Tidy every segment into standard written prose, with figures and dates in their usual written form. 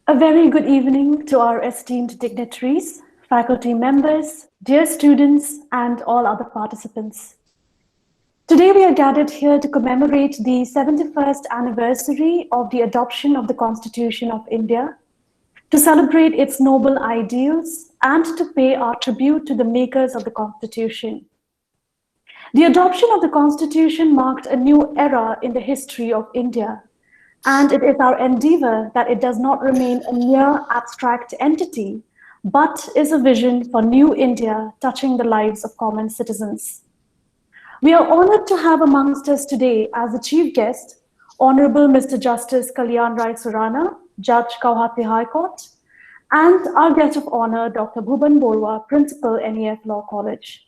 A very good evening to our esteemed dignitaries, faculty members, dear students, and all other participants. Today we are gathered here to commemorate the 71st anniversary of the adoption of the Constitution of India, to celebrate its noble ideals, and to pay our tribute to the makers of the Constitution. The adoption of the Constitution marked a new era in the history of India, and it is our endeavor that it does not remain a mere abstract entity, but is a vision for new India touching the lives of common citizens. We are honored to have amongst us today as the chief guest, Honorable Mr. Justice Kalyan Rai Surana, Judge Guwahati High Court, and our guest of honor, Dr. Bhuban Borua, Principal, NEF Law College.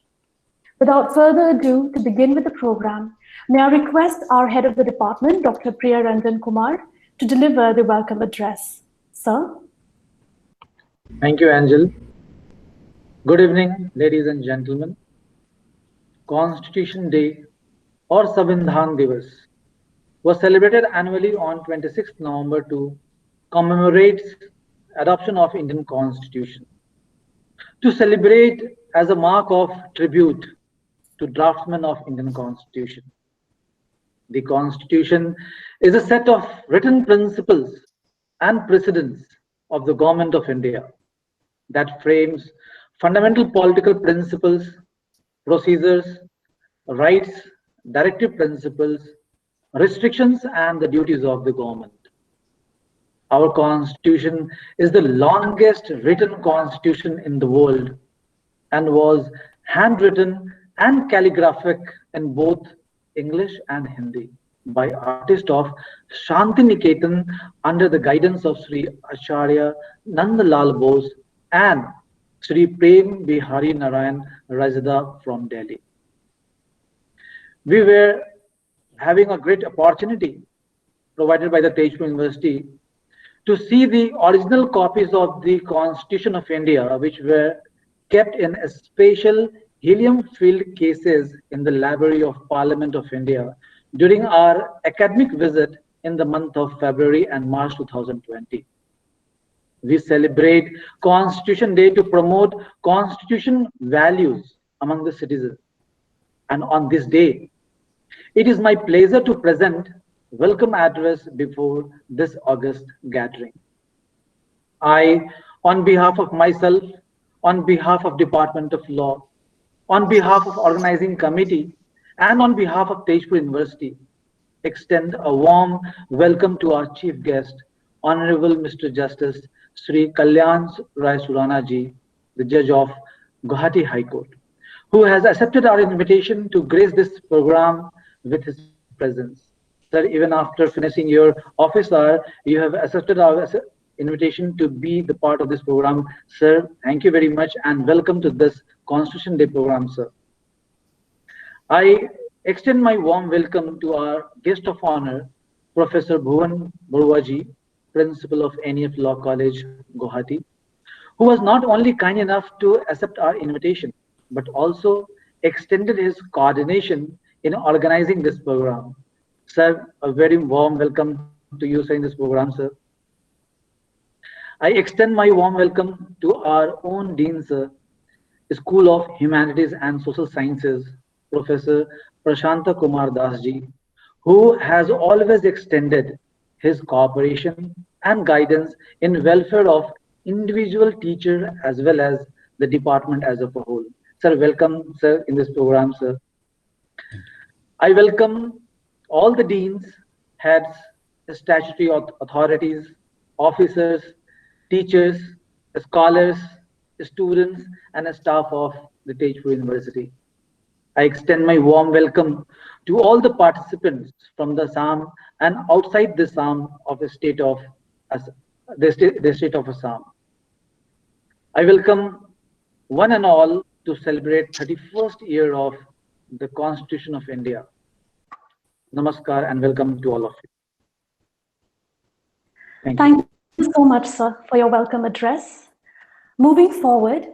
Without further ado, to begin with the program, may I request our head of the department, Dr. Priya Ranjan Kumar, to deliver the welcome address. Sir. Thank you, Angel. Good evening, ladies and gentlemen. Constitution Day or Sambidhan Divas was celebrated annually on 26th November to commemorate adoption of Indian Constitution. To celebrate as a mark of tribute to draftsmen of Indian Constitution. The Constitution is a set of written principles and precedents of the Government of India that frames fundamental political principles, procedures, rights, directive principles, restrictions, and the duties of the government. Our Constitution is the longest written constitution in the world and was handwritten and calligraphic in both English and Hindi by artists of Shantiniketan under the guidance of Sri Acharya Nandalal Bose and Sri Prem Bihari Narayan Razada from Delhi. We were having a great opportunity provided by the Tejpur University to see the original copies of the Constitution of India, which were kept in a special helium-filled cases in the Library of Parliament of India during our academic visit in the month of February and March 2020. We celebrate Constitution Day to promote Constitution values among the citizens. And on this day, it is my pleasure to present welcome address before this August gathering. I, on behalf of myself, on behalf of Department of Law, on behalf of Organizing Committee, and on behalf of Tejpur University, extend a warm welcome to our chief guest, Honorable Mr. Justice Sri Kalyan Rai Surana Ji, the Judge of Guwahati High Court, who has accepted our invitation to grace this program with his presence. Sir, even after finishing your office hour, you have accepted our invitation to be the part of this program. Sir, thank you very much and welcome to this Constitution Day program, sir. I extend my warm welcome to our guest of honor, Professor Bhuban Borua Ji, Principal of NEF Law College, Guwahati, who was not only kind enough to accept our invitation, but also extended his coordination in organizing this program. Sir, a very warm welcome to you, sir, in this program, sir. I extend my warm welcome to our own Dean, sir, School of Humanities and Social Sciences, Professor Prashanta Kumar Das Ji, who has always extended his cooperation and guidance in welfare of individual teacher as well as the department as a whole. Sir, welcome, sir, in this program, sir. I welcome all the deans, heads, statutory authorities, officers, teachers, scholars, students, and staff of the Tejpur University. I extend my warm welcome to all the participants from the Assam and outside the Assam of the state of Assam. I welcome one and all to celebrate 31st year of the Constitution of India. Namaskar and welcome to all of you. Thank you so much, sir, for your welcome address. Moving forward,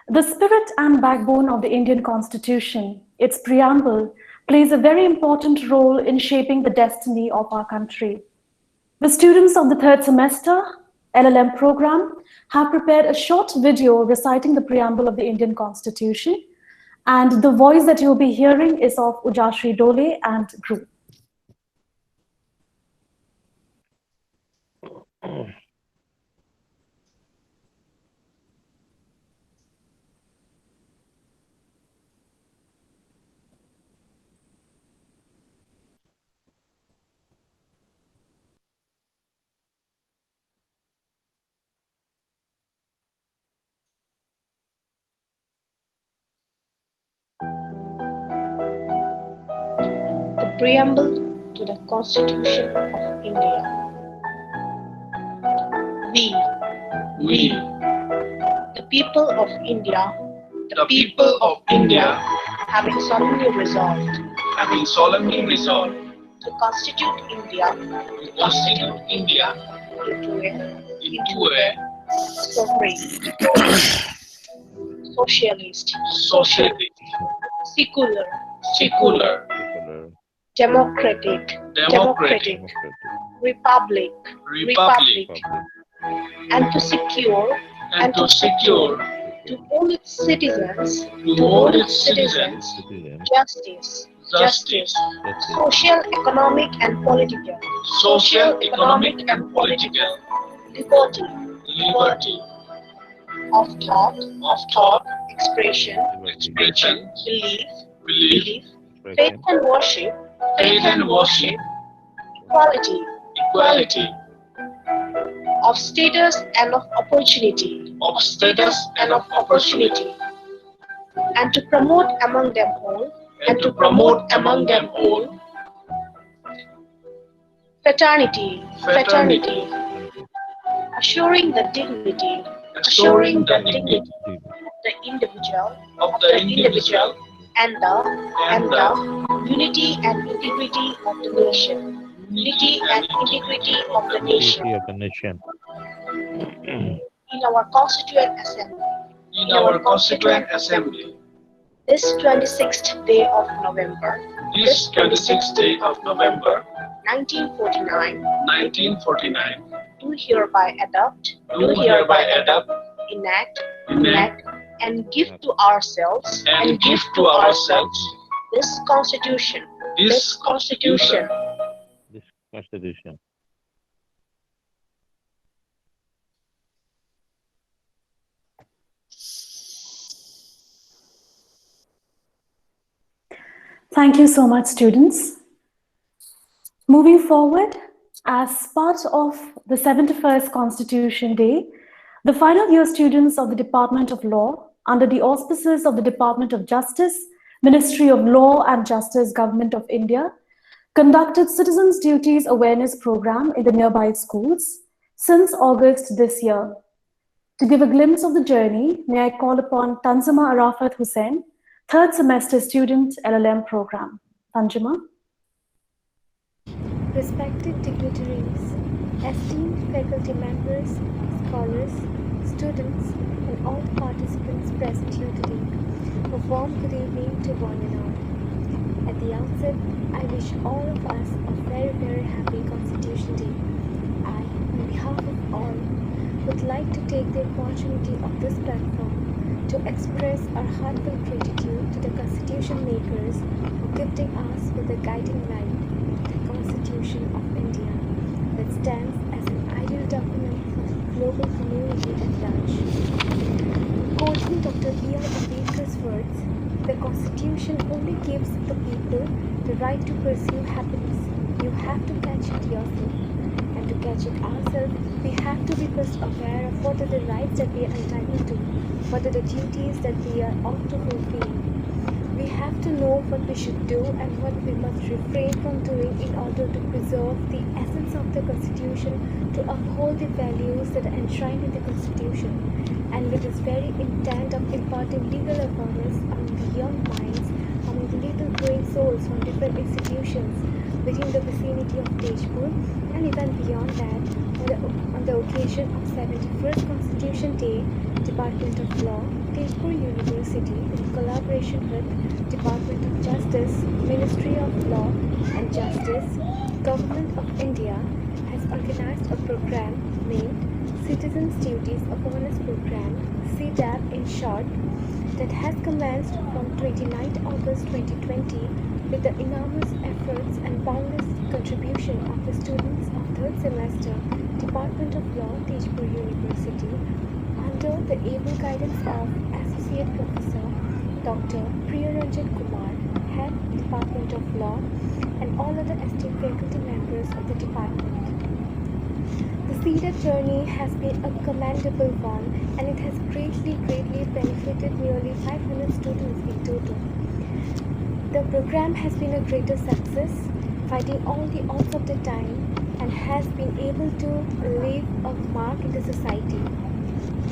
the spirit and backbone of the Indian Constitution, its preamble, plays a very important role in shaping the destiny of our country. The students of the third semester LLM program have prepared a short video reciting the preamble of the Indian Constitution. And the voice that you'll be hearing is of Ujashri Dole and group. The Preamble to the Constitution of India. We, the people of India, having solemnly resolved to constitute India into a sovereign, socialist, secular, democratic, republic, and to secure to all its citizens justice, social, economic, and political, liberty of thought, expression, belief, faith and worship, equality of status and of opportunity, and to promote among them all, fraternity, assuring the dignity the individual and the unity and integrity of the nation. In our Constituent Assembly. This 26th day of November, 1949, do hereby adopt, enact, and give to ourselves this Constitution. Thank you so much, students. Moving forward, as part of the 71st Constitution Day, the final year students of the Department of Law, under the auspices of the Department of Justice, Ministry of Law and Justice, Government of India, conducted Citizens' Duties Awareness Program in the nearby schools since August this year. To give a glimpse of the journey, may I call upon Tanzima Arafat Hussain, third semester student, LLM program. Tanzima. Respected dignitaries, esteemed faculty members, scholars, students, and all the participants present here today, a warm good evening to one and all. At the outset, I wish all of us a very, very happy Constitution Day. I, on behalf of all, would like to take the opportunity of this platform to express our heartfelt gratitude to the Constitution makers for gifting us with a guiding light, the Constitution of India, that stands as an ideal document for the global community at large. Quoting Dr. B.R. Ambedkar's words, the Constitution only gives the people the right to pursue happiness. You have to catch it yourself. And to catch it ourselves, we have to be first aware of what are the rights that we are entitled to, what are the duties that we are ought to fulfill. We have to know what we should do and what we must refrain from doing in order to preserve the essence of the Constitution, to uphold the values that are enshrined in the Constitution, and with this very intent of imparting legal awareness among the young minds, among the little growing souls from different institutions within the vicinity of Tejpur, and even beyond that, on the occasion of 71st Constitution Day, Department of Law, Tejpur University, in collaboration with Department of Justice, Ministry of Law and Justice, Government of India, has organized a program named Citizens' Duties of Honors program, CDAP in short, that has commenced from 29th August 2020 with the enormous efforts and boundless contribution of the students of third semester, Department of Law, Tejpur University, under the able guidance of Associate Professor Dr. Priyaranjan Kumar, Head, Department of Law, and all other esteemed faculty members of the department. The CDAP journey has been a commendable one, and it has greatly benefited nearly 500 students in total. The program has been a greater success, fighting all the odds of the time, and has been able to leave a mark in the society.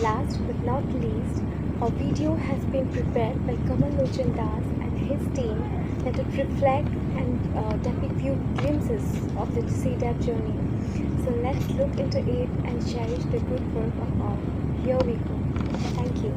Last but not least, a video has been prepared by Kamal Lochan Das and his team that would reflect and depict few glimpses of the CDAP journey. So let's look into it and cherish the good work of all. Here we go. Thank you.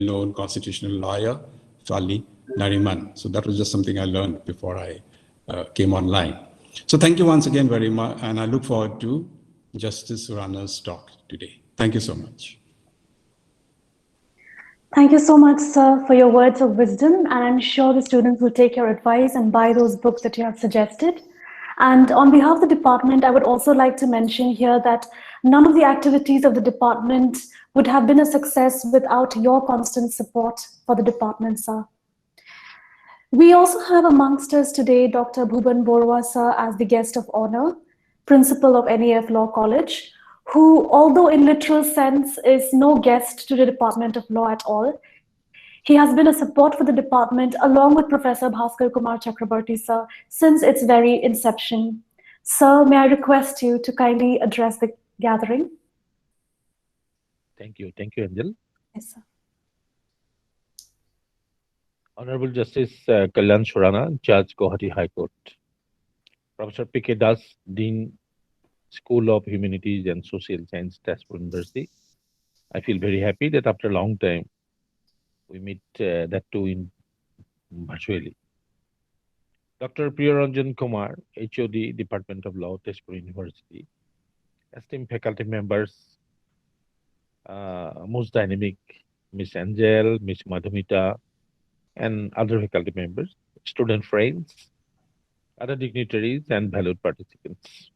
known constitutional lawyer, Fali Nariman. So that was just something I learned before I came online. So thank you once again very much, and I look forward to Justice Surana's talk today. Thank you so much. Thank you so much, sir, for your words of wisdom. And I'm sure the students will take your advice and buy those books that you have suggested. And on behalf of the department, I would also like to mention here that none of the activities of the department would have been a success without your constant support for the department, sir. We also have amongst us today Dr. Bhuban Borwa, sir, as the guest of honor, principal of NEF Law College, who, although in literal sense, is no guest to the Department of Law at all. He has been a support for the department along with Professor Bhaskar Kumar Chakrabarti, sir, since its very inception. Sir, may I request you to kindly address the gathering? Thank you, Angel. Yes, sir. Honorable Justice Kalyan Surana, Judge, Guwahati High Court. Professor P.K. Das, Dean, School of Humanities and Social Science, Tezpur University. I feel very happy that after a long time, we meet that too in virtually. Dr. Priyaranjan Kumar, HOD, Department of Law, Tezpur University. Esteemed faculty members, most dynamic Miss Angel, Miss Madhumita, and other faculty members, student friends, other dignitaries, and valued participants.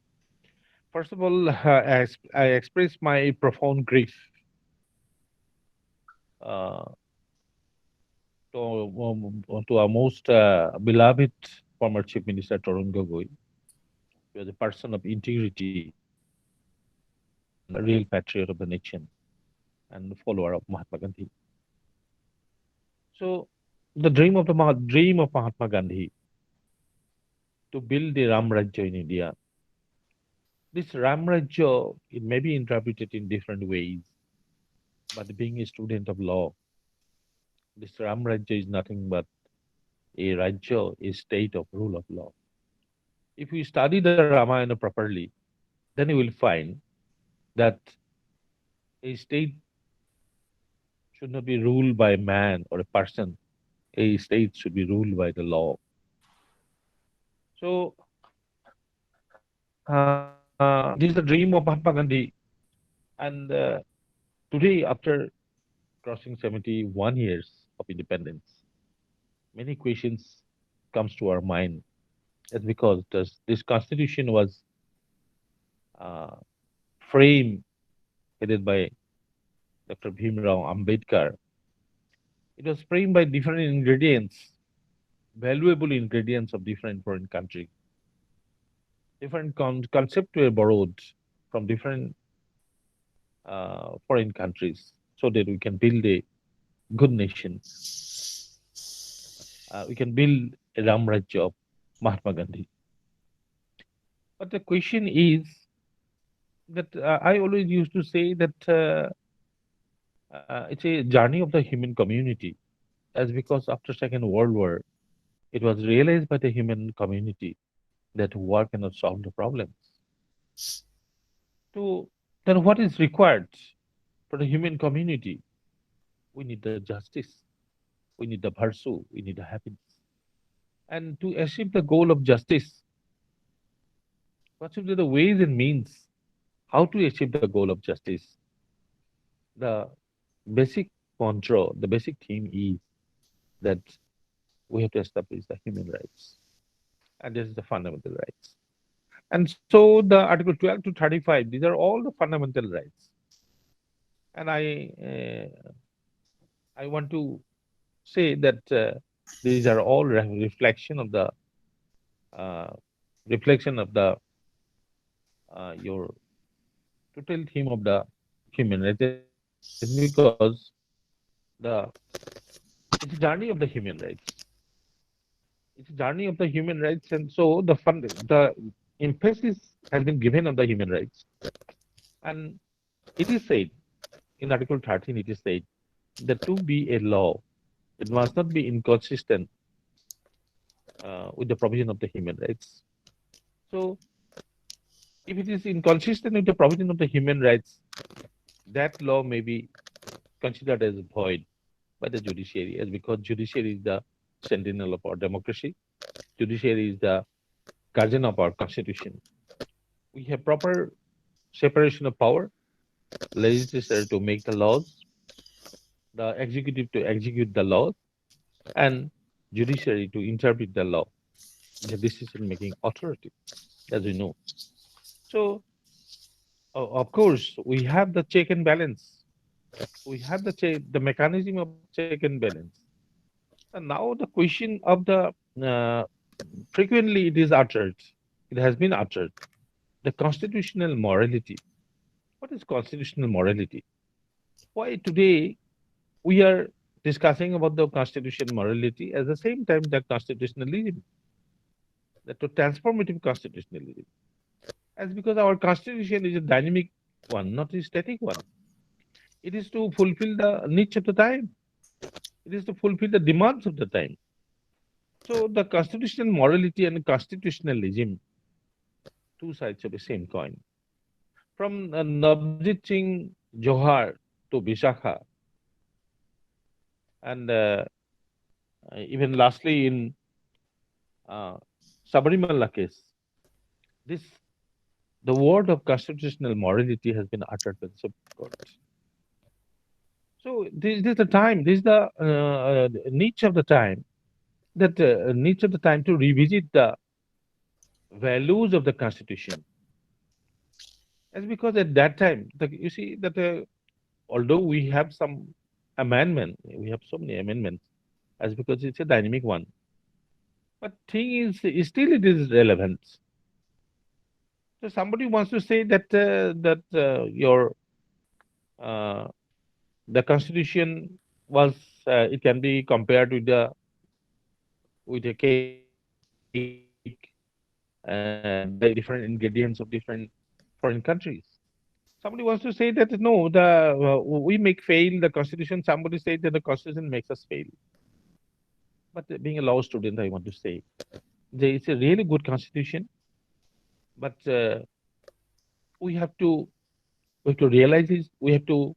First of all, I express my profound grief to our most beloved former Chief Minister Tarun Gogoi. He was a person of integrity, a real patriot of the nation, and follower of Mahatma Gandhi. So, the dream of Mahatma Gandhi to build the Ram Rajya in India. This Ram Rajya, it may be interpreted in different ways, but being a student of law, this Ram Rajya is nothing but a Rajya, a state of rule of law. If we study the Ramayana properly, then you will find that a state should not be ruled by a man or a person. A state should be ruled by the law. So, this is the dream of Mahatma Gandhi. And today, after crossing 71 years of independence, many questions comes to our mind. That's because this constitution was framed, headed by Dr. Bhimrao Ambedkar. It was framed by different ingredients, valuable ingredients of different foreign countries. Different concepts were borrowed from different foreign countries so that we can build a good nation. We can build a Ram Rajya of Mahatma Gandhi. But the question is that I always used to say that it's a journey of the human community. That's because after Second World War, it was realized by the human community that war cannot solve the problems. So then what is required for the human community? We need the justice, we need the virtue, we need the happiness. And to achieve the goal of justice, what should be the ways and means how to achieve the goal of justice? The basic mantra, the basic theme is that we have to establish the human rights. And this is the fundamental rights. And so the Article 12 to 35, these are all the fundamental rights. And I want to say that these are all reflection of the your total theme of the human rights. Because it's a journey of the human rights. It's a journey of the human rights, and so the emphasis has been given on the human rights. And it is said in Article 13, it is said that to be a law, it must not be inconsistent with the provision of the human rights. So, if it is inconsistent with the provision of the human rights, that law may be considered as void. by the judiciary, as because judiciary is the sentinel of our democracy. Judiciary is the guardian of our constitution. We have proper separation of power, legislature to make the laws, the executive to execute the laws, and judiciary to interpret the law, the decision-making authority, as we know. So, of course, we have the check and balance. We have the mechanism of check and balance. And now the question of the frequently it is uttered, it has been uttered, the constitutional morality. What is constitutional morality? Why today we are discussing about the constitutional morality at the same time the constitutionalism, the transformative constitutionalism? As because our constitution is a dynamic one, not a static one. It is to fulfill the needs of the time. It is to fulfill the demands of the time. So the constitutional morality and constitutionalism, two sides of the same coin. From Navjit Singh Johar to Vishakha, and even lastly in Sabarimala case, this the word of constitutional morality has been uttered by the Supreme Court. So this is the time, this is the niche of the time, that niche of the time to revisit the values of the Constitution. As because at that time, you see that although we have some amendment, we have so many amendments, as because it's a dynamic one. But thing is still it is relevant. So somebody wants to say that the Constitution was it can be compared with a cake and the different ingredients of different foreign countries. Somebody wants to say that no, we make fail the Constitution. Somebody said that the Constitution makes us fail. But being a law student, I want to say there is a really good Constitution, but we have to realize this. We have to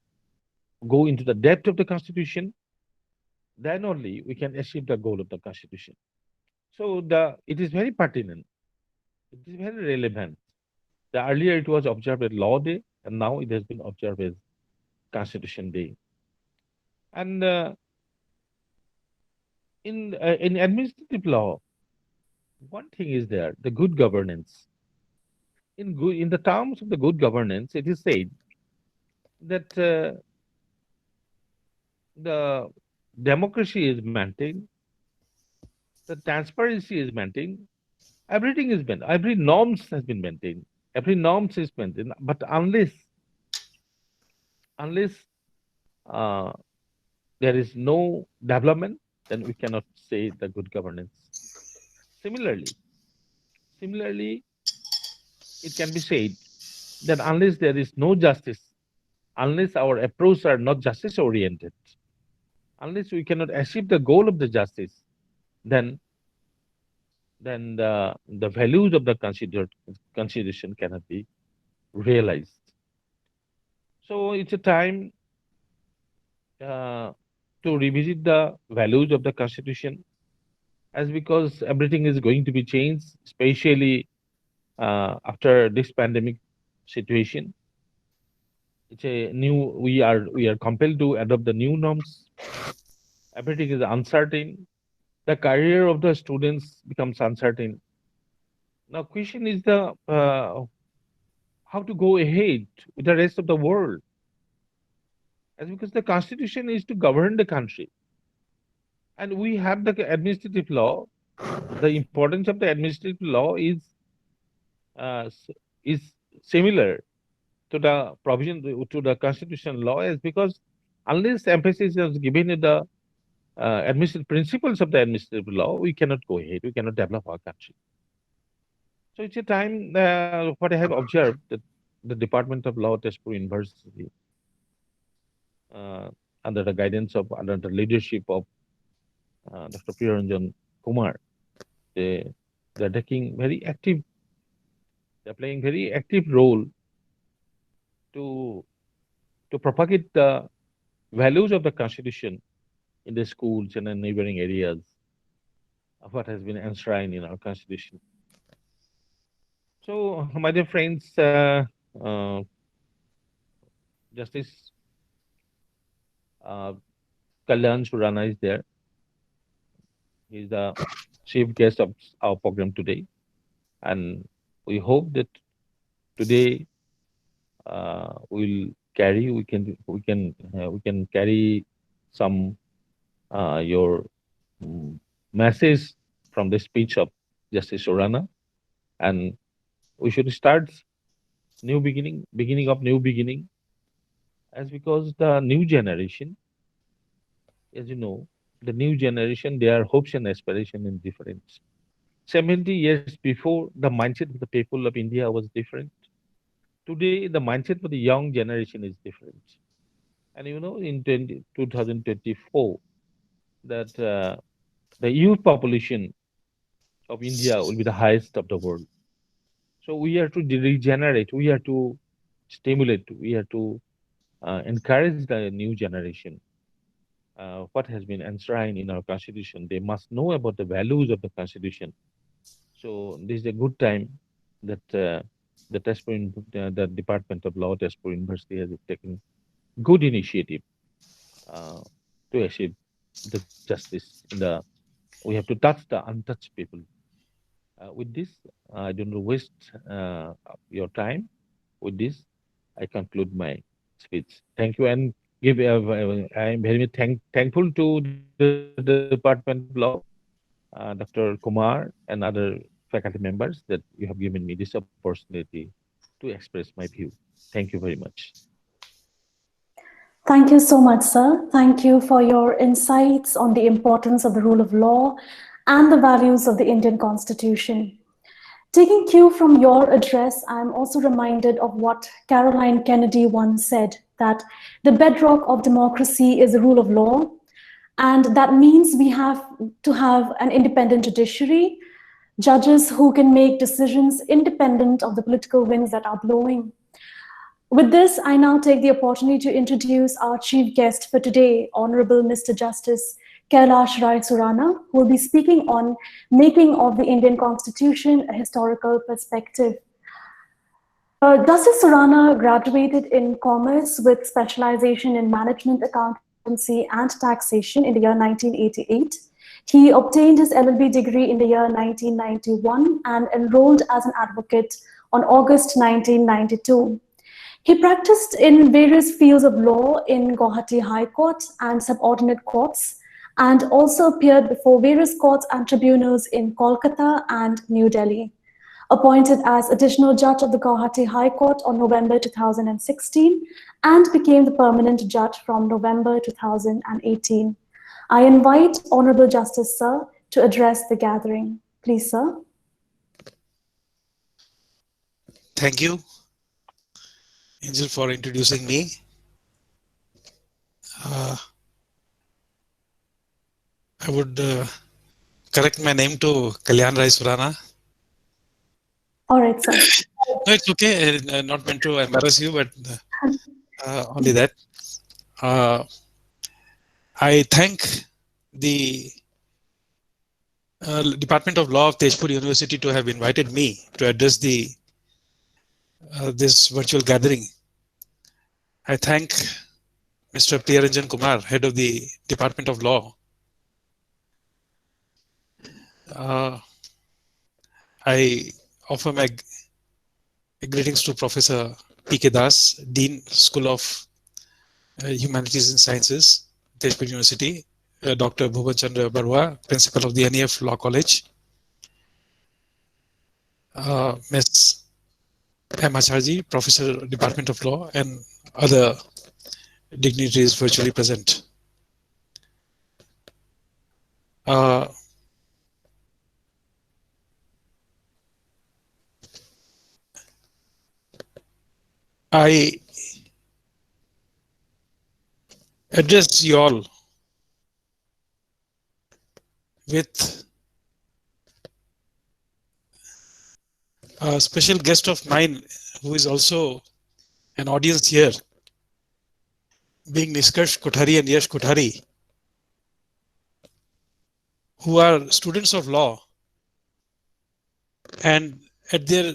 go into the depth of the Constitution. Then only we can achieve the goal of the Constitution. So it is very pertinent. It is very relevant. The earlier it was observed as Law Day, and now it has been observed as Constitution Day. And in administrative law, one thing is there: the good governance. In the terms of the good governance, it is said that the democracy is maintained, the transparency is maintained, everything is maintained, every norms has been maintained, every norms is maintained. But unless there is no development, then we cannot say the good governance. Similarly, it can be said that unless there is no justice, unless our approach are not justice oriented, unless we cannot achieve the goal of the justice, then the values of the Constitution cannot be realized. So it's a time to revisit the values of the Constitution, as because everything is going to be changed, especially after this pandemic situation. It's a new. We are compelled to adopt the new norms. Everything is uncertain. The career of the students becomes uncertain. Now, question is how to go ahead with the rest of the world, as because the Constitution is to govern the country, and we have the administrative law. The importance of the administrative law is similar to the provision to the constitutional law, is because unless emphasis is given in the administrative principles of the administrative law, we cannot go ahead, we cannot develop our country. So it's a time what I have observed that the Department of Law, Tezpur University, under the leadership of Dr. Priyaranjan Kumar, they're taking very active, they're playing very active role to propagate the values of the Constitution in the schools and in neighboring areas of what has been enshrined in our constitution. So, my dear friends, uh, Justice uh, Kalyan Surana is there. He's the chief guest of our program today, and we hope that today we can carry some your message from the speech of Justice Surana, and we should start beginning of new beginning, as because the new generation, as you know, the new generation, their hopes and aspiration is different. 70 years before, the mindset of the people of India was different. Today, the mindset for the young generation is different. And you know, in 2024, that the youth population of India will be the highest of the world. So we have to regenerate, we have to stimulate, we have to encourage the new generation. What has been enshrined in our constitution, they must know about the values of the constitution. So this is a good time that the Department of Law, Tezpur University, has taken good initiative uh, to achieve the justice. We have to touch the untouched people. With this, I don't waste your time. With this, I conclude my speech. Thank you, and I am very much thankful to the Department of Law, Dr. Kumar, and other faculty members that you have given me this opportunity to express my view. Thank you very much. Thank you so much, sir. Thank you for your insights on the importance of the rule of law and the values of the Indian Constitution. Taking cue from your address, I'm also reminded of what Caroline Kennedy once said, that the bedrock of democracy is the rule of law, and that means we have to have an independent judiciary, judges who can make decisions independent of the political winds that are blowing. With this, I now take the opportunity to introduce our chief guest for today, Honorable Mr. Justice Kailash Rai Surana, who will be speaking on making of the Indian Constitution a historical perspective. Justice Surana graduated in commerce with specialization in management, accountancy, and taxation in the year 1988. He obtained his LLB degree in the year 1991 and enrolled as an advocate on August 1992. He practiced in various fields of law in Guwahati High Court and subordinate courts, and also appeared before various courts and tribunals in Kolkata and New Delhi. Appointed as additional judge of the Guwahati High Court on November 2016, and became the permanent judge from November 2018. I invite Honorable Justice Sir to address the gathering. Please, sir. Thank you, Angel, for introducing me. I would correct my name to Kalyan Rai Surana. All right, sir. No, it's okay. Not meant to embarrass you, but only that. I thank the Department of Law of Tezpur University to have invited me to address this virtual gathering. I thank Mr. Priyaranjan Kumar, head of the Department of Law. I offer my greetings to Professor P.K. Das, Dean, School of Humanities and Sciences, Tezpur University, Dr. Bhuban Chandra Barua, Principal of the NEF Law College, Ms. M. Acharji, Professor, Department of Law, and other dignitaries virtually present. I address you all with a special guest of mine who is also an audience here, being Niskarsh Kothari and Yash Kothari. who are students of law and at their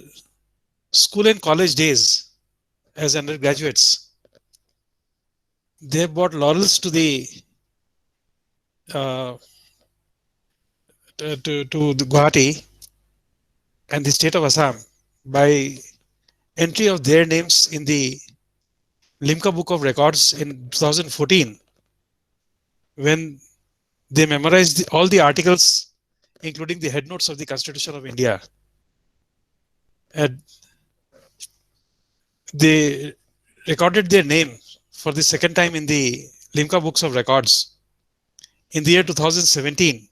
school and college days as undergraduates, they brought laurels to the the Guwahati and the state of Assam by entry of their names in the Limca Book of Records in 2014, when they memorized all the articles, including the headnotes of the Constitution of India. And they recorded their name for the second time in the Limca Books of Records in the year 2017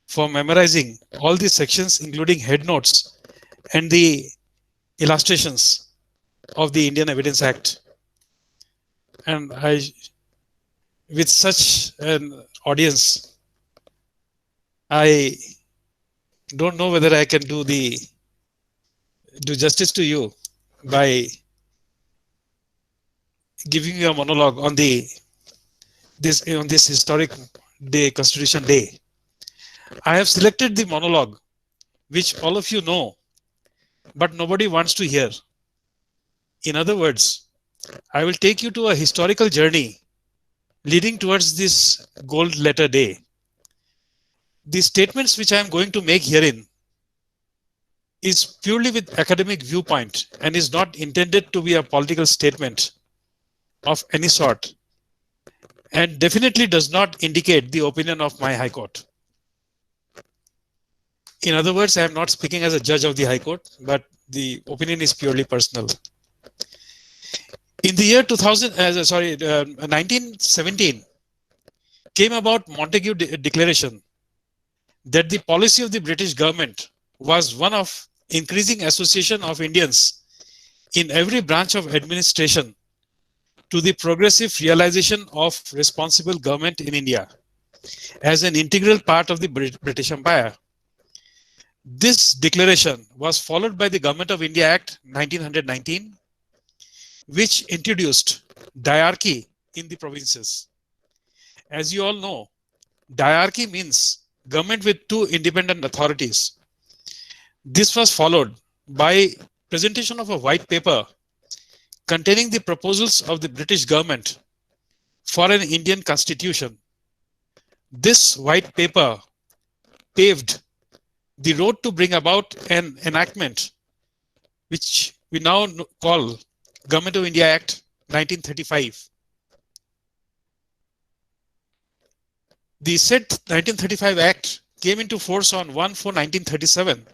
for memorizing all the sections, including headnotes and the illustrations of the Indian Evidence Act. And with such an audience, I don't know whether I can do justice to you by giving you a monologue on this historic day, Constitution Day. I have selected the monologue which all of you know, but nobody wants to hear. In other words, I will take you to a historical journey leading towards this gold letter day. The statements which I am going to make herein is purely with academic viewpoint and is not intended to be a political statement of any sort, and definitely does not indicate the opinion of my High Court. In other words, I am not speaking as a judge of the High Court, but the opinion is purely personal. In the year 1917, came about Montague Declaration that the policy of the British government was one of increasing association of Indians in every branch of administration to the progressive realization of responsible government in India as an integral part of the British Empire. This declaration was followed by the Government of India Act 1919, which introduced diarchy in the provinces. As you all know, diarchy means government with two independent authorities. This was followed by presentation of a white paper containing the proposals of the British government for an Indian constitution. This white paper paved the road to bring about an enactment which we now call Government of India Act 1935. The said 1935 Act came into force on 1/4/1937.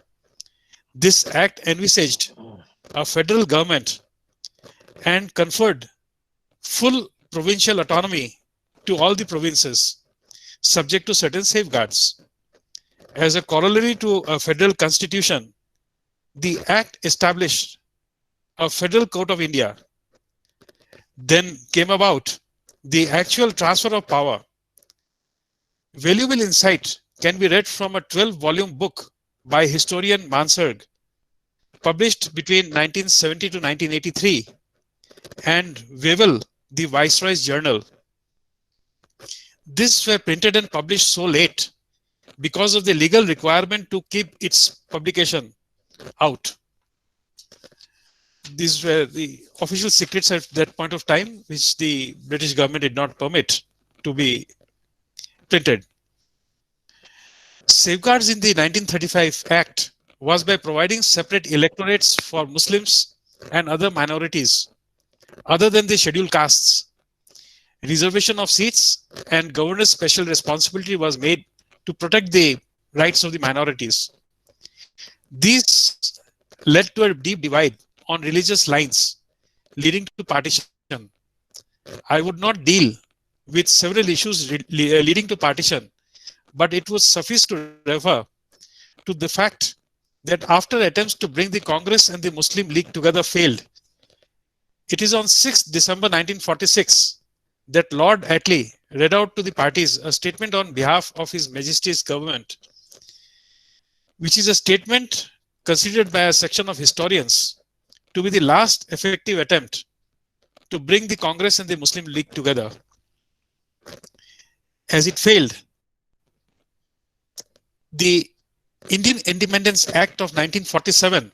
This act envisaged a federal government and conferred full provincial autonomy to all the provinces, subject to certain safeguards. As a corollary to a federal constitution, the act established a Federal Court of India. Then came about the actual transfer of power. Valuable insight can be read from a 12-volume book by historian Mansarg, published between 1970 to 1983, and Wavell, the Viceroy's Journal. These were printed and published so late because of the legal requirement to keep its publication out. These were the official secrets at that point of time, which the British government did not permit to be printed. Safeguards in the 1935 Act was by providing separate electorates for Muslims and other minorities other than the scheduled castes. Reservation of seats and governor's special responsibility was made to protect the rights of the minorities. These led to a deep divide on religious lines, leading to partition. I would not deal with several issues leading to partition, but it would suffice to refer to the fact that after attempts to bring the Congress and the Muslim League together failed, it is on 6th December 1946 that Lord Attlee read out to the parties a statement on behalf of His Majesty's government, which is a statement considered by a section of historians to be the last effective attempt to bring the Congress and the Muslim League together. As it failed, the Indian Independence Act of 1947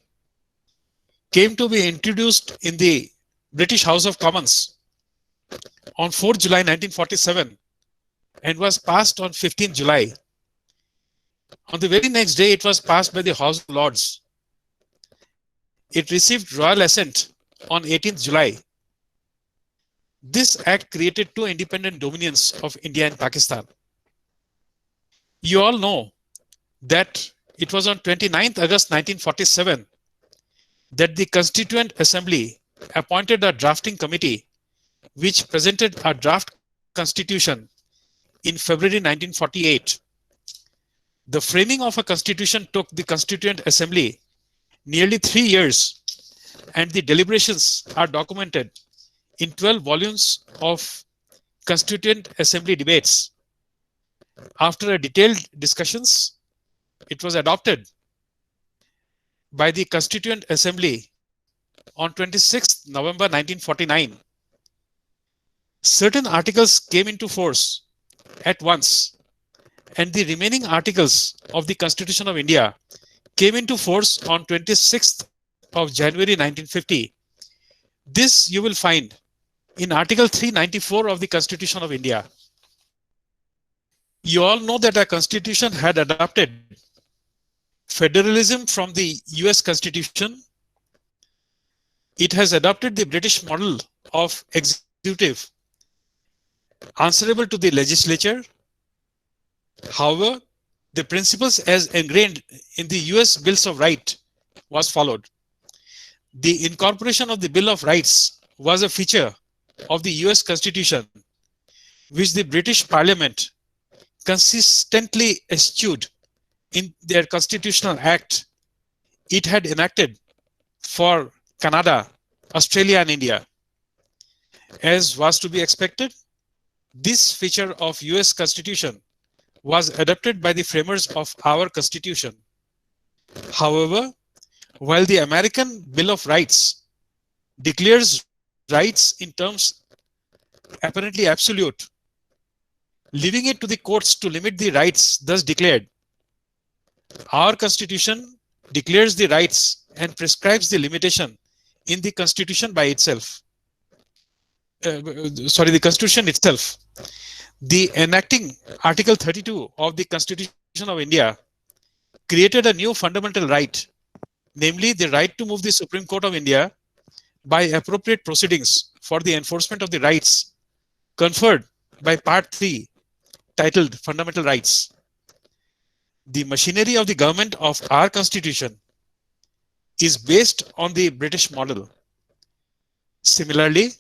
came to be introduced in the British House of Commons on 4th July 1947 and was passed on 15th July. On the very next day, it was passed by the House of Lords. It received royal assent on 18th July. This act created two independent dominions of India and Pakistan. You all know that it was on 29th August 1947 that the Constituent Assembly appointed a drafting committee which presented a draft constitution in February 1948. The framing of a constitution took the Constituent Assembly nearly 3 years, and the deliberations are documented in 12 volumes of Constituent Assembly debates. After a detailed discussions, it was adopted by the Constituent Assembly on 26th November 1949. Certain articles came into force at once, and the remaining articles of the Constitution of India came into force on 26th of January 1950. This you will find in Article 394 of the Constitution of India. You all know that our Constitution had adopted federalism from the US Constitution. It has adopted the British model of executive answerable to the legislature. However, the principles as ingrained in the US Bills of Rights was followed. The incorporation of the Bill of Rights was a feature of the US Constitution, which the British Parliament consistently eschewed in their Constitutional Act it had enacted for Canada, Australia, and India. As was to be expected, this feature of US Constitution was adopted by the framers of our Constitution. However, while the American Bill of Rights declares rights in terms apparently absolute, leaving it to the courts to limit the rights thus declared, our Constitution declares the rights and prescribes the limitation in the Constitution by itself. The Constitution itself. The enacting Article 32 of the Constitution of India created a new fundamental right, namely the right to move the Supreme Court of India by appropriate proceedings for the enforcement of the rights conferred by Part 3, titled Fundamental Rights. The machinery of the government of our Constitution is based on the British model. Similarly,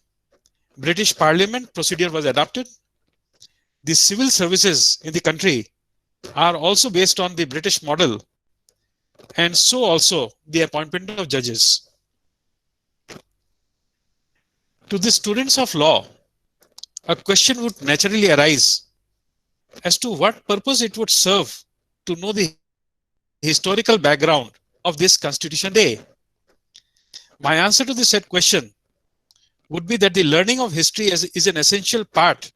British Parliament procedure was adopted. The civil services in the country are also based on the British model, and so also the appointment of judges. To the students of law, a question would naturally arise as to what purpose it would serve to know the historical background of this Constitution Day. My answer to the said question would be that the learning of history is an essential part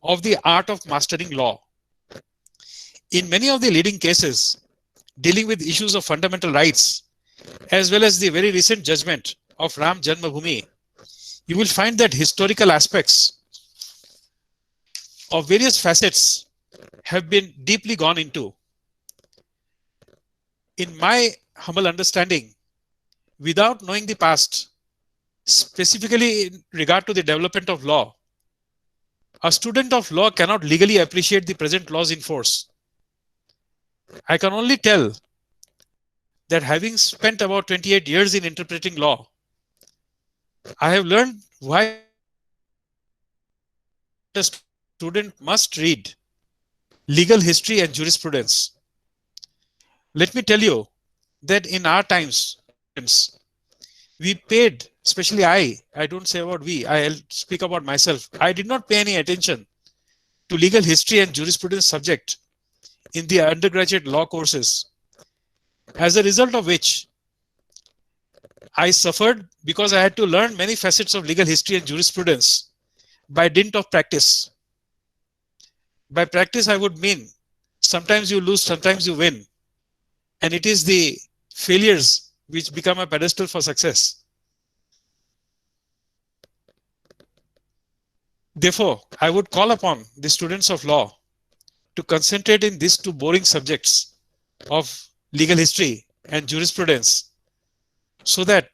of the art of mastering law. In many of the leading cases dealing with issues of fundamental rights, as well as the very recent judgment of Ram Janmabhoomi, you will find that historical aspects of various facets have been deeply gone into. In my humble understanding, without knowing the past, specifically in regard to the development of law, a student of law cannot legally appreciate the present laws in force. I can only tell that having spent about 28 years in interpreting law, I have learned why a student must read legal history and jurisprudence. Let me tell you that in our times, we paid, especially I don't say about we, I'll speak about myself. I did not pay any attention to legal history and jurisprudence subject in the undergraduate law courses, as a result of which I suffered because I had to learn many facets of legal history and jurisprudence by dint of practice. By practice, I would mean sometimes you lose, sometimes you win. and it is the failures which become a pedestal for success. Therefore, I would call upon the students of law to concentrate in these two boring subjects of legal history and jurisprudence, so that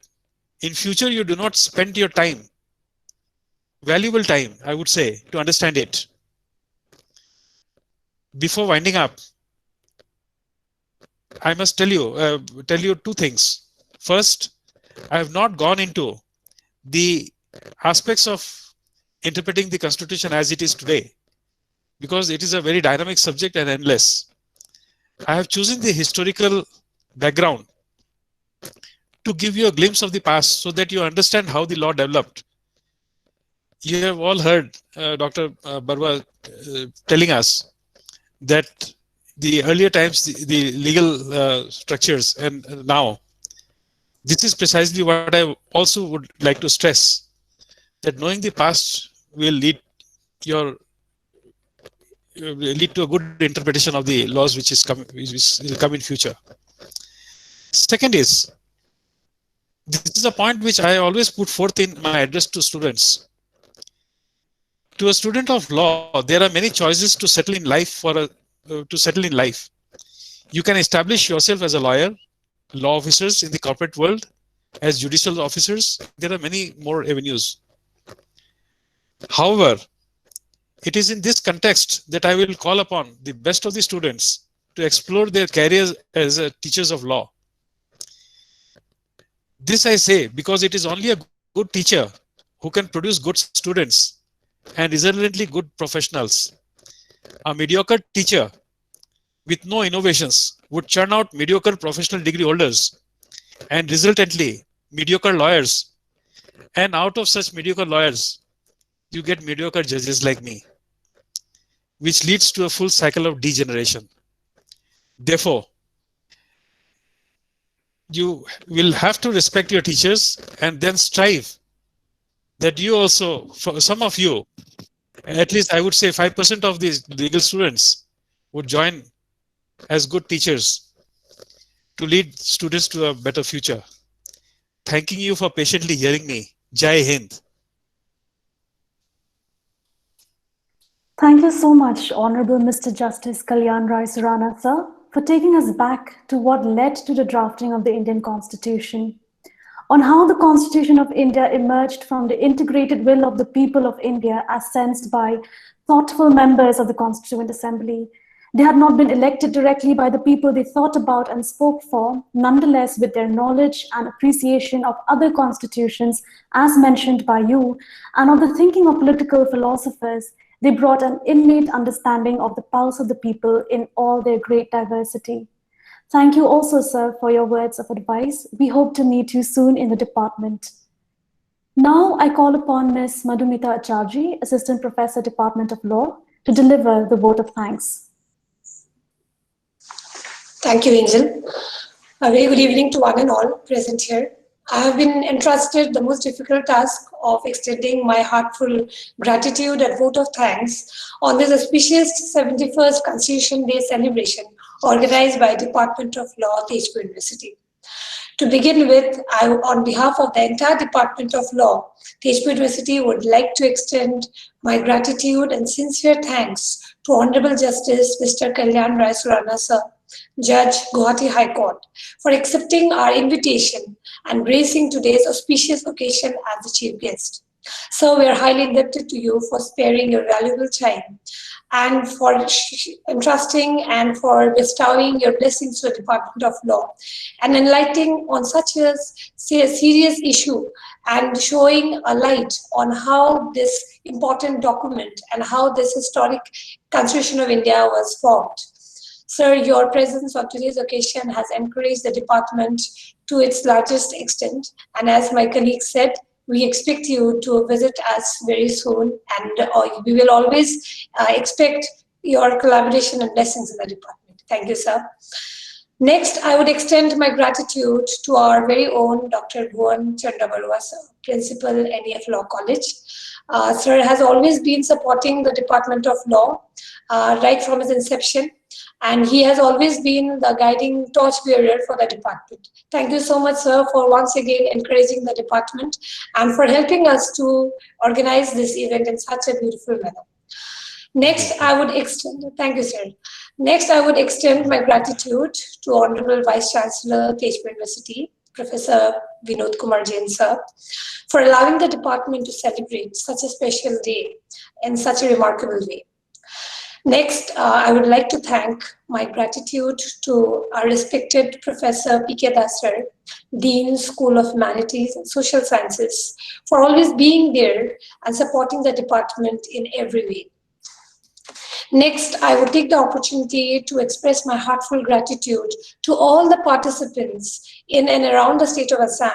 in future you do not spend your time, valuable time, I would say, to understand it. Before winding up, I must tell you two things. First, I have not gone into the aspects of interpreting the Constitution as it is today, because it is a very dynamic subject and endless. I have chosen the historical background to give you a glimpse of the past so that you understand how the law developed. You have all heard Dr. Barwa telling us that the earlier times, the legal structures, and now, this is precisely what I also would like to stress, that knowing the past will lead to a good interpretation of the laws which will come in future. Second is, this is a point which I always put forth in my address to students. To a student of law, there are many choices to settle in life. You can establish yourself as a lawyer, law officers in the corporate world, as judicial officers. There are many more avenues. However, it is in this context that I will call upon the best of the students to explore their careers as teachers of law. This I say because it is only a good teacher who can produce good students and resultantly good professionals. A mediocre teacher with no innovations would churn out mediocre professional degree holders and resultantly mediocre lawyers. And out of such mediocre lawyers, you get mediocre judges like me, which leads to a full cycle of degeneration. Therefore, you will have to respect your teachers and then strive that you also, for some of you, at least I would say 5% of these legal students would join as good teachers to lead students to a better future. Thanking you for patiently hearing me. Jai Hind. Thank you so much, Honorable Mr. Justice Kalyan Rai Surana, sir, for taking us back to what led to the drafting of the Indian Constitution, on how the Constitution of India emerged from the integrated will of the people of India as sensed by thoughtful members of the Constituent Assembly. They had not been elected directly by the people they thought about and spoke for. Nonetheless, with their knowledge and appreciation of other constitutions, as mentioned by you, and of the thinking of political philosophers, they brought an innate understanding of the pulse of the people in all their great diversity. Thank you also, sir, for your words of advice. We hope to meet you soon in the department. Now I call upon Ms. Madhumita Acharji, Assistant Professor, Department of Law, to deliver the vote of thanks. Thank you, Angel. A very good evening to one and all present here. I have been entrusted the most difficult task of extending my heartfelt gratitude and vote of thanks on this auspicious 71st Constitution Day celebration organized by Department of Law, Tezpur University. To begin with, I, on behalf of the entire Department of Law, Tezpur University would like to extend my gratitude and sincere thanks to Honorable Justice Mr. Kalyan Rai Surana, sir, Judge, Guwahati High Court, for accepting our invitation and gracing today's auspicious occasion as the chief guest. So we are highly indebted to you for sparing your valuable time and for entrusting and for bestowing your blessings to the Department of Law and enlightening on such a serious issue and showing a light on how this important document and how this historic Constitution of India was formed. Sir, your presence on today's occasion has encouraged the department to its largest extent. And as my colleague said, we expect you to visit us very soon. And we will always expect your collaboration and blessings in the department. Thank you, sir. Next, I would extend my gratitude to our very own Dr. Bhuvan Chandrabarua, sir, Principal, NEF Law College. Sir has always been supporting the Department of Law right from its inception, and he has always been the guiding torchbearer for the department. Thank you so much, sir, for once again encouraging the department and for helping us to organize this event in such a beautiful manner. Next, I would extend, thank you, sir. Next, I would extend my gratitude to Honorable Vice Chancellor, Tejpur University, Professor Vinod Kumar Jain, sir, for allowing the department to celebrate such a special day in such a remarkable way. Next, I would like to thank my gratitude to our respected Professor P.K. Das, sir, Dean, School of Humanities and Social Sciences, for always being there and supporting the department in every way. Next, I would take the opportunity to express my heartfelt gratitude to all the participants in and around the state of Assam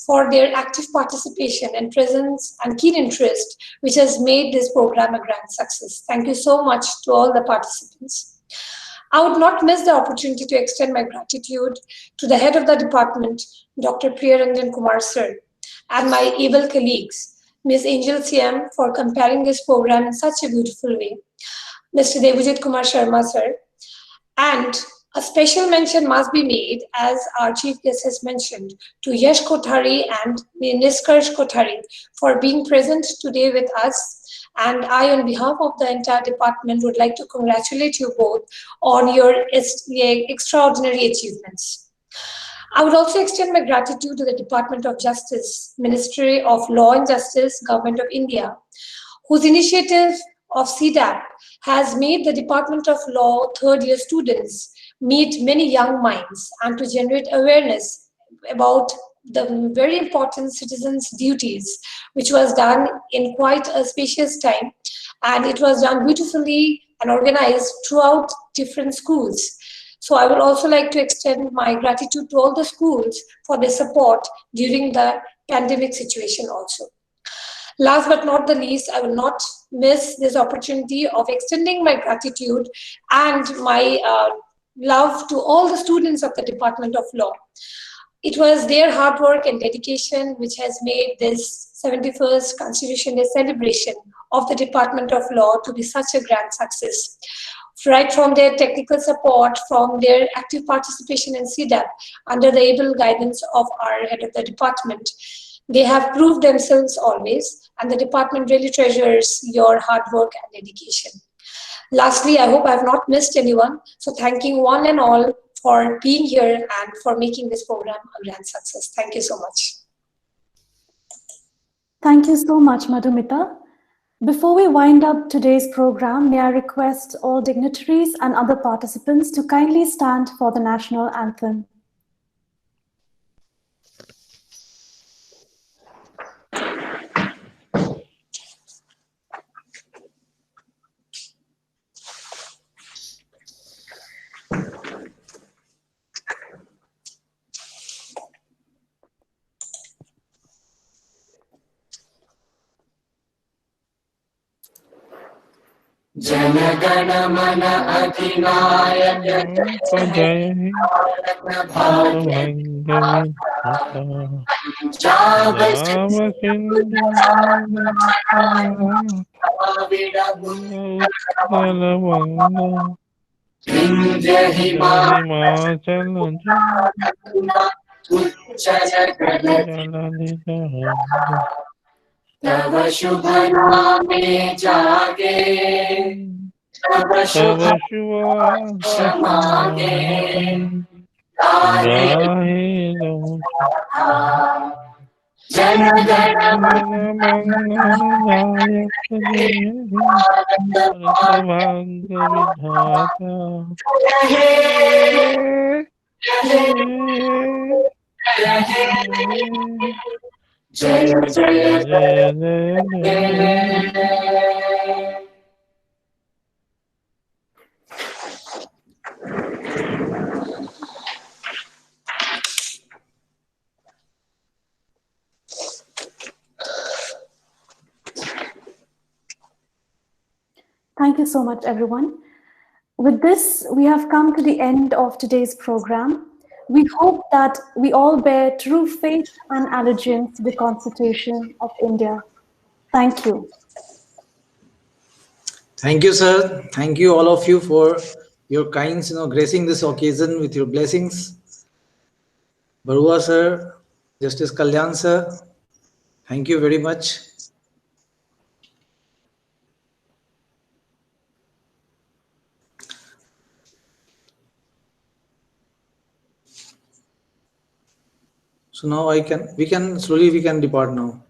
for their active participation and presence and keen interest, which has made this program a grand success. Thank you so much to all the participants. I would not miss the opportunity to extend my gratitude to the head of the department, Dr. Priyaranjan Kumar, sir, and my able colleagues, Ms. Angel CM, for comparing this program in such a beautiful way, Mr. Devajit Kumar Sharma, sir. And a special mention must be made, as our chief guest has mentioned, to Yash Kothari and Niskarsh Kothari for being present today with us. And I, on behalf of the entire department, would like to congratulate you both on your extraordinary achievements. I would also extend my gratitude to the Department of Justice, Ministry of Law and Justice, Government of India, whose initiative of CDAP has made the Department of Law third-year students meet many young minds and to generate awareness about the very important citizens' duties, which was done in quite a spacious time. And it was done beautifully and organized throughout different schools. So I would also like to extend my gratitude to all the schools for their support during the pandemic situation also. Last but not the least, I will not miss this opportunity of extending my gratitude and my love to all the students of the Department of Law. It was their hard work and dedication which has made this 71st Constitution Day celebration of the Department of Law to be such a grand success. Right from their technical support, from their active participation in CDAP under the able guidance of our head of the department, they have proved themselves always, and the department really treasures your hard work and dedication. Lastly, I hope I have not missed anyone. So thanking one and all for being here and for making this program a grand success. Thank you so much. Thank you so much, Madhumita. Before we wind up today's program, may I request all dignitaries and other participants to kindly stand for the national anthem. जनगण मन अधिनायक जय तब शुभ नामे जागे तब शुभ समागे जनगण जय जय Thank you so much, everyone. With this, we have come to the end of today's program. We hope that we all bear true faith and allegiance to the Constitution of India. Thank you. Thank you, sir. Thank you, all of you, for your kinds, gracing this occasion with your blessings. Barua sir, Justice Kalyan sir, thank you very much. So now we can slowly depart now.